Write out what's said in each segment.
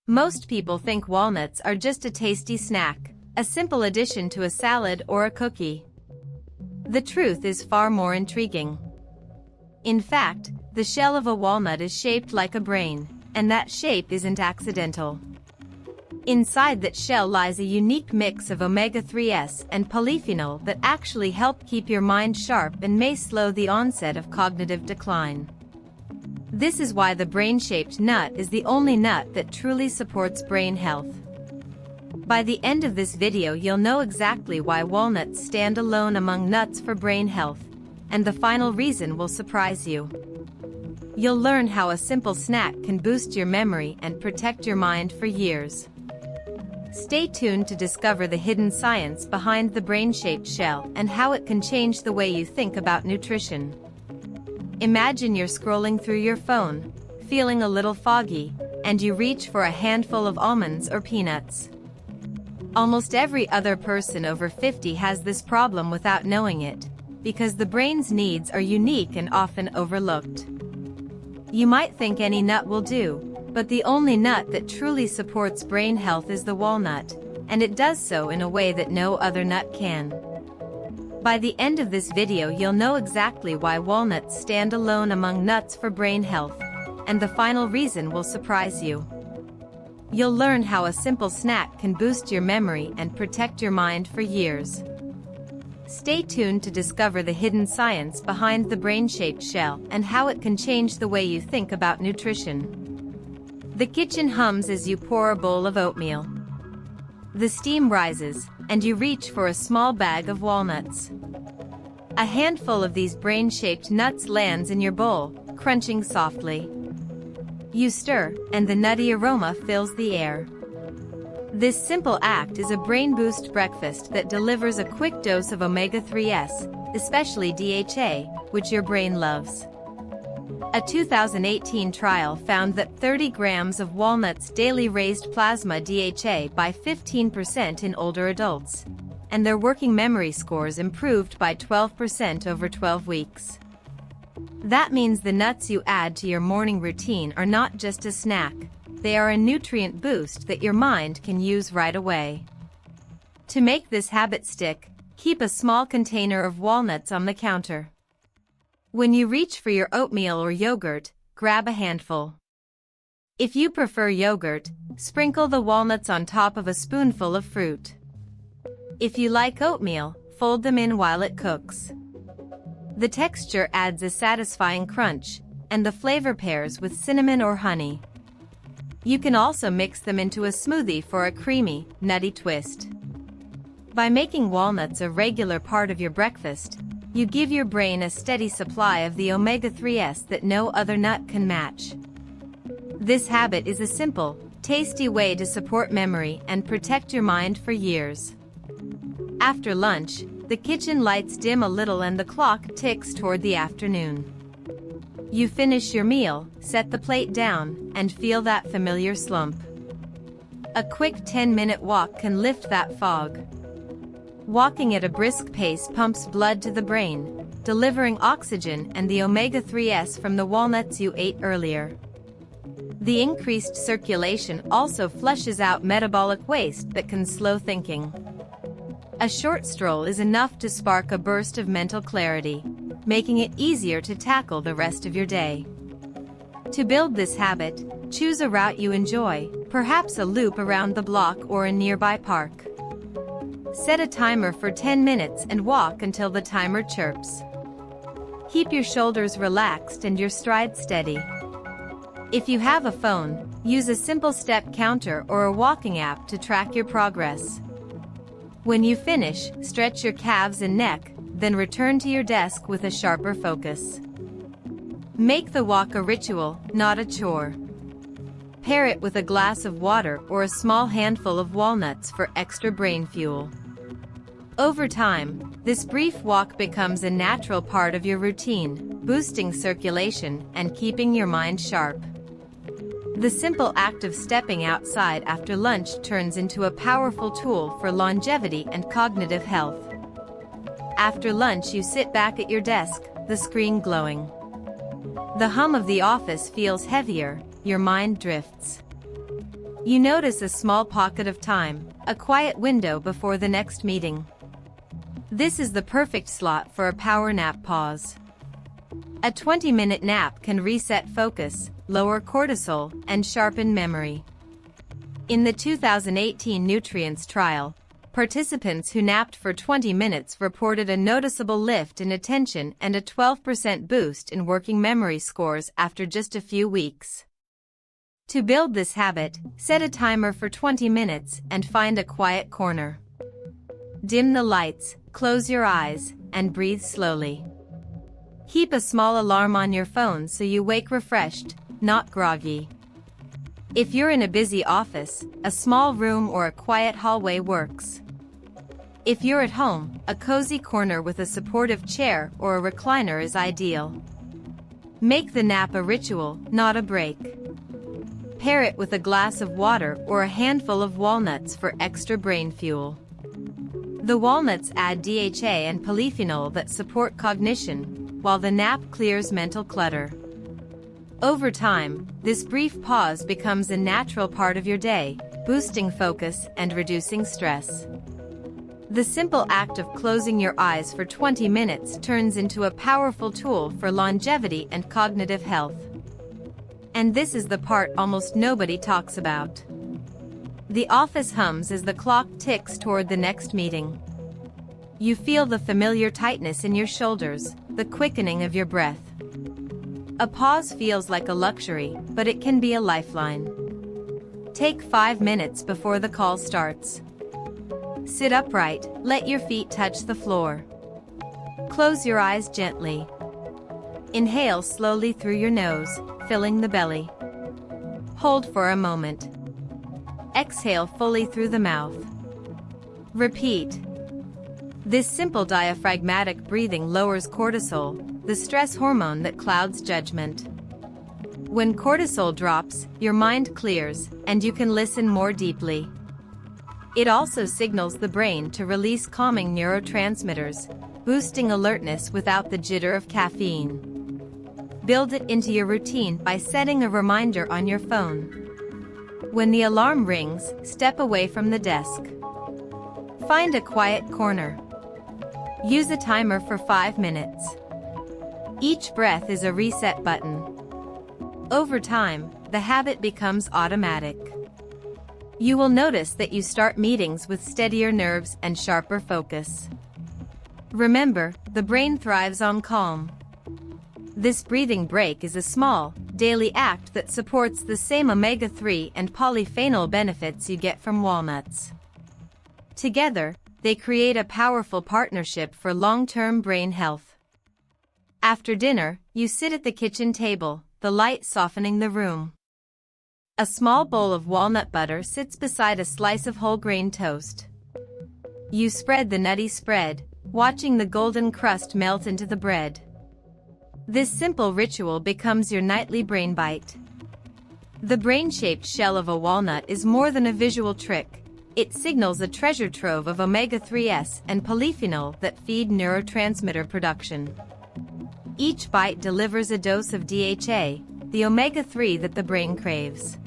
Most people think walnuts are just a tasty snack, a simple addition to a salad or a cookie. The truth is far more intriguing. In fact, the shell of a walnut is shaped like a brain, and that shape isn't accidental. Inside that shell lies a unique mix of omega-3s and polyphenol that actually help keep your mind sharp and may slow the onset of cognitive decline. This is why the brain-shaped nut is the only nut that truly supports brain health. By the end of this video, you'll know exactly why walnuts stand alone among nuts for brain health, and the final reason will surprise you. You'll learn how a simple snack can boost your memory and protect your mind for years. Stay tuned to discover the hidden science behind the brain-shaped shell and how it can change the way you think about nutrition. Imagine you're scrolling through your phone, feeling a little foggy, and you reach for a handful of almonds or peanuts. Almost every other person over 50 has this problem without knowing it, because the brain's needs are unique and often overlooked. You might think any nut will do, but the only nut that truly supports brain health is the walnut, and it does so in a way that no other nut can. By the end of this video, you'll know exactly why walnuts stand alone among nuts for brain health, and the final reason will surprise you. You'll learn how a simple snack can boost your memory and protect your mind for years. Stay tuned to discover the hidden science behind the brain-shaped shell and how it can change the way you think about nutrition. The kitchen hums as you pour a bowl of oatmeal. The steam rises, and you reach for a small bag of walnuts. A handful of these brain-shaped nuts lands in your bowl, crunching softly. You stir, and the nutty aroma fills the air. This simple act is a brain boost breakfast that delivers a quick dose of omega-3s, especially DHA, which your brain loves. A 2018 trial found that 30 grams of walnuts daily raised plasma DHA by 15% in older adults, and their working memory scores improved by 12% over 12 weeks. That means the nuts you add to your morning routine are not just a snack, they are a nutrient boost that your mind can use right away. To make this habit stick, keep a small container of walnuts on the counter. When you reach for your oatmeal or yogurt, grab a handful. If you prefer yogurt, sprinkle the walnuts on top of a spoonful of fruit. If you like oatmeal, fold them in while it cooks. The texture adds a satisfying crunch, and the flavor pairs with cinnamon or honey. You can also mix them into a smoothie for a creamy, nutty twist. By making walnuts a regular part of your breakfast, you give your brain a steady supply of the omega-3s that no other nut can match. This habit is a simple, tasty way to support memory and protect your mind for years. After lunch, the kitchen lights dim a little and the clock ticks toward the afternoon. You finish your meal, set the plate down, and feel that familiar slump. A quick 10-minute walk can lift that fog. Walking at a brisk pace pumps blood to the brain, delivering oxygen and the omega-3s from the walnuts you ate earlier. The increased circulation also flushes out metabolic waste that can slow thinking. A short stroll is enough to spark a burst of mental clarity, making it easier to tackle the rest of your day. To build this habit, choose a route you enjoy, perhaps a loop around the block or a nearby park. Set a timer for 10 minutes and walk until the timer chirps. Keep your shoulders relaxed and your stride steady. If you have a phone, use a simple step counter or a walking app to track your progress. When you finish, stretch your calves and neck, then return to your desk with a sharper focus. Make the walk a ritual, not a chore. Pair it with a glass of water or a small handful of walnuts for extra brain fuel. Over time, this brief walk becomes a natural part of your routine, boosting circulation and keeping your mind sharp. The simple act of stepping outside after lunch turns into a powerful tool for longevity and cognitive health. After lunch, you sit back at your desk, the screen glowing. The hum of the office feels heavier, your mind drifts. You notice a small pocket of time, a quiet window before the next meeting. This is the perfect slot for a power nap pause. A 20-minute nap can reset focus, lower cortisol, and sharpen memory. In the 2018 Nutrients trial, participants who napped for 20 minutes reported a noticeable lift in attention and a 12% boost in working memory scores after just a few weeks. To build this habit, set a timer for 20 minutes and find a quiet corner. Dim the lights, close your eyes, and breathe slowly. Keep a small alarm on your phone so you wake refreshed, not groggy. If you're in a busy office, a small room or a quiet hallway works. If you're at home, a cozy corner with a supportive chair or a recliner is ideal. Make the nap a ritual, not a break. Pair it with a glass of water or a handful of walnuts for extra brain fuel. The walnuts add DHA and polyphenol that support cognition, while the nap clears mental clutter. Over time, this brief pause becomes a natural part of your day, boosting focus and reducing stress. The simple act of closing your eyes for 20 minutes turns into a powerful tool for longevity and cognitive health. And this is the part almost nobody talks about. The office hums as the clock ticks toward the next meeting. You feel the familiar tightness in your shoulders, the quickening of your breath. A pause feels like a luxury, but it can be a lifeline. Take 5 minutes before the call starts. Sit upright, let your feet touch the floor. Close your eyes gently. Inhale slowly through your nose, filling the belly. Hold for a moment. Exhale fully through the mouth. Repeat. This simple diaphragmatic breathing lowers cortisol, the stress hormone that clouds judgment. When cortisol drops, your mind clears, and you can listen more deeply. It also signals the brain to release calming neurotransmitters, boosting alertness without the jitter of caffeine. Build it into your routine by setting a reminder on your phone. When the alarm rings, step away from the desk. Find a quiet corner. Use a timer for 5 minutes. Each breath is a reset button. Over time, the habit becomes automatic. You will notice that you start meetings with steadier nerves and sharper focus. Remember, the brain thrives on calm. This breathing break is a small, daily act that supports the same omega-3 and polyphenol benefits you get from walnuts. Together, they create a powerful partnership for long-term brain health. After dinner, you sit at the kitchen table, the light softening the room. A small bowl of walnut butter sits beside a slice of whole grain toast. You spread the nutty spread, watching the golden crust melt into the bread. This simple ritual becomes your nightly brain bite. The brain-shaped shell of a walnut is more than a visual trick. It signals a treasure trove of omega-3s and polyphenol that feed neurotransmitter production. Each bite delivers a dose of DHA, the omega-3 that the brain craves.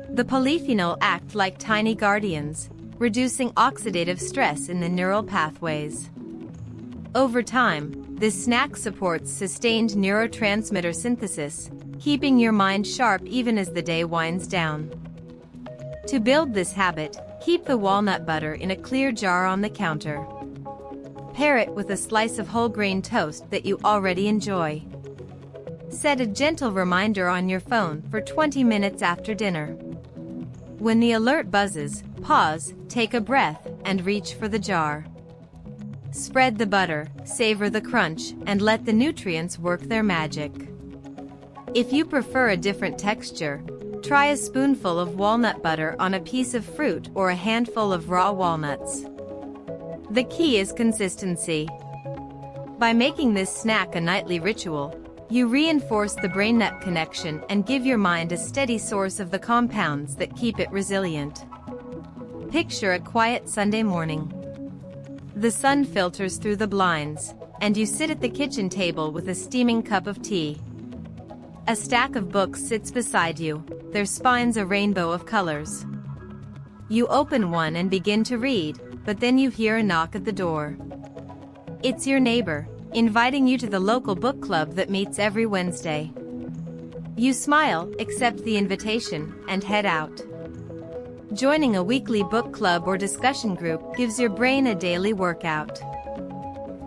The polyphenol act like tiny guardians, reducing oxidative stress in the neural pathways. Over time, this snack supports sustained neurotransmitter synthesis, keeping your mind sharp even as the day winds down. To build this habit, keep the walnut butter in a clear jar on the counter. Pair it with a slice of whole grain toast that you already enjoy. Set a gentle reminder on your phone for 20 minutes after dinner. When the alert buzzes, pause, take a breath, and reach for the jar. Spread the butter, savor the crunch, and let the nutrients work their magic. If you prefer a different texture, try a spoonful of walnut butter on a piece of fruit or a handful of raw walnuts. The key is consistency. By making this snack a nightly ritual, you reinforce the brain-nut connection and give your mind a steady source of the compounds that keep it resilient. Picture a quiet Sunday morning. The sun filters through the blinds, and you sit at the kitchen table with a steaming cup of tea. A stack of books sits beside you, their spines a rainbow of colors. You open one and begin to read, but then you hear a knock at the door. It's your neighbor, inviting you to the local book club that meets every Wednesday. You smile, accept the invitation, and head out. Joining a weekly book club or discussion group gives your brain a daily workout.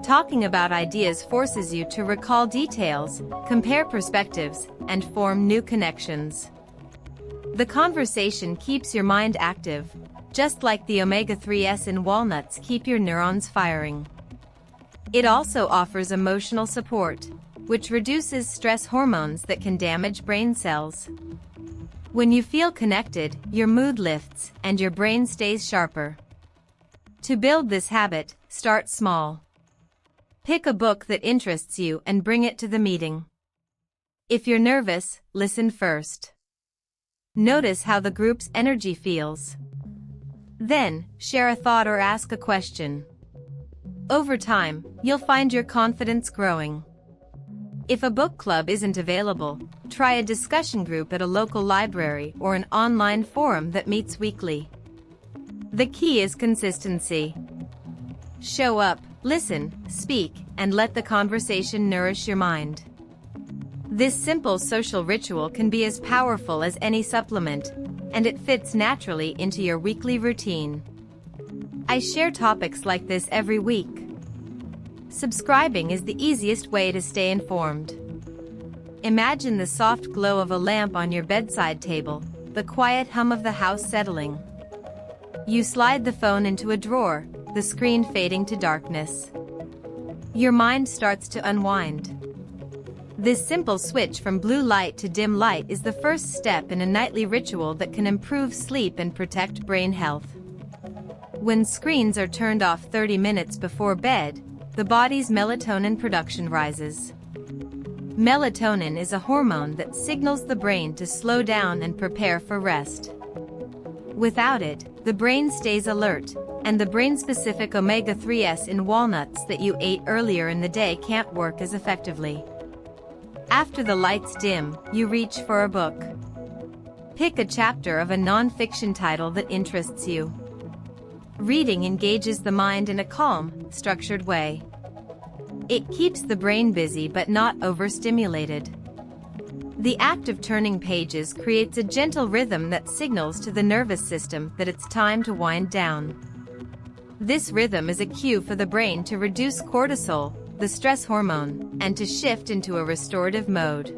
Talking about ideas forces you to recall details, compare perspectives, and form new connections. The conversation keeps your mind active, just like the omega-3s in walnuts keep your neurons firing. It also offers emotional support, which reduces stress hormones that can damage brain cells. When you feel connected, your mood lifts and your brain stays sharper. To build this habit, start small. Pick a book that interests you and bring it to the meeting. If you're nervous, listen first. Notice how the group's energy feels. Then, share a thought or ask a question. Over time, you'll find your confidence growing. If a book club isn't available, try a discussion group at a local library or an online forum that meets weekly. The key is consistency. Show up, listen, speak, and let the conversation nourish your mind. This simple social ritual can be as powerful as any supplement, and it fits naturally into your weekly routine. I share topics like this every week. Subscribing is the easiest way to stay informed. Imagine the soft glow of a lamp on your bedside table, the quiet hum of the house settling. You slide the phone into a drawer, the screen fading to darkness. Your mind starts to unwind. This simple switch from blue light to dim light is the first step in a nightly ritual that can improve sleep and protect brain health. When screens are turned off 30 minutes before bed, the body's melatonin production rises. Melatonin is a hormone that signals the brain to slow down and prepare for rest. Without it, the brain stays alert, and the brain-specific omega-3s in walnuts that you ate earlier in the day can't work as effectively. After the lights dim, you reach for a book. Pick a chapter of a non-fiction title that interests you. Reading engages the mind in a calm, structured way. It keeps the brain busy but not overstimulated. The act of turning pages creates a gentle rhythm that signals to the nervous system that it's time to wind down. This rhythm is a cue for the brain to reduce cortisol, the stress hormone, and to shift into a restorative mode.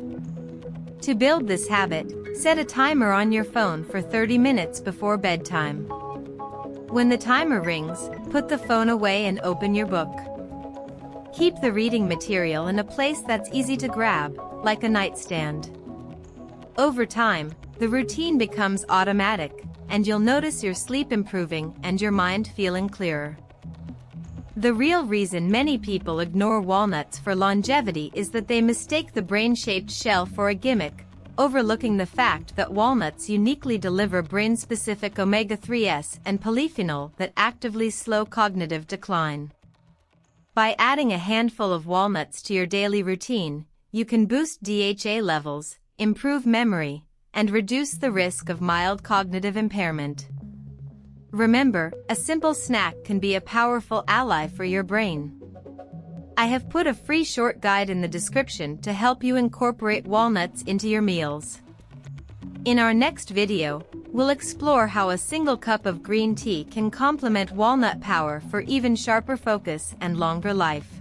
To build this habit, set a timer on your phone for 30 minutes before bedtime. When the timer rings, put the phone away and open your book. Keep the reading material in a place that's easy to grab, like a nightstand. Over time, the routine becomes automatic, and you'll notice your sleep improving and your mind feeling clearer. The real reason many people ignore walnuts for longevity is that they mistake the brain-shaped shell for a gimmick, overlooking the fact that walnuts uniquely deliver brain-specific omega-3s and polyphenol that actively slow cognitive decline. By adding a handful of walnuts to your daily routine, you can boost DHA levels, improve memory, and reduce the risk of mild cognitive impairment. Remember, a simple snack can be a powerful ally for your brain. I have put a free short guide in the description to help you incorporate walnuts into your meals. In our next video, we'll explore how a single cup of green tea can complement walnut power for even sharper focus and longer life.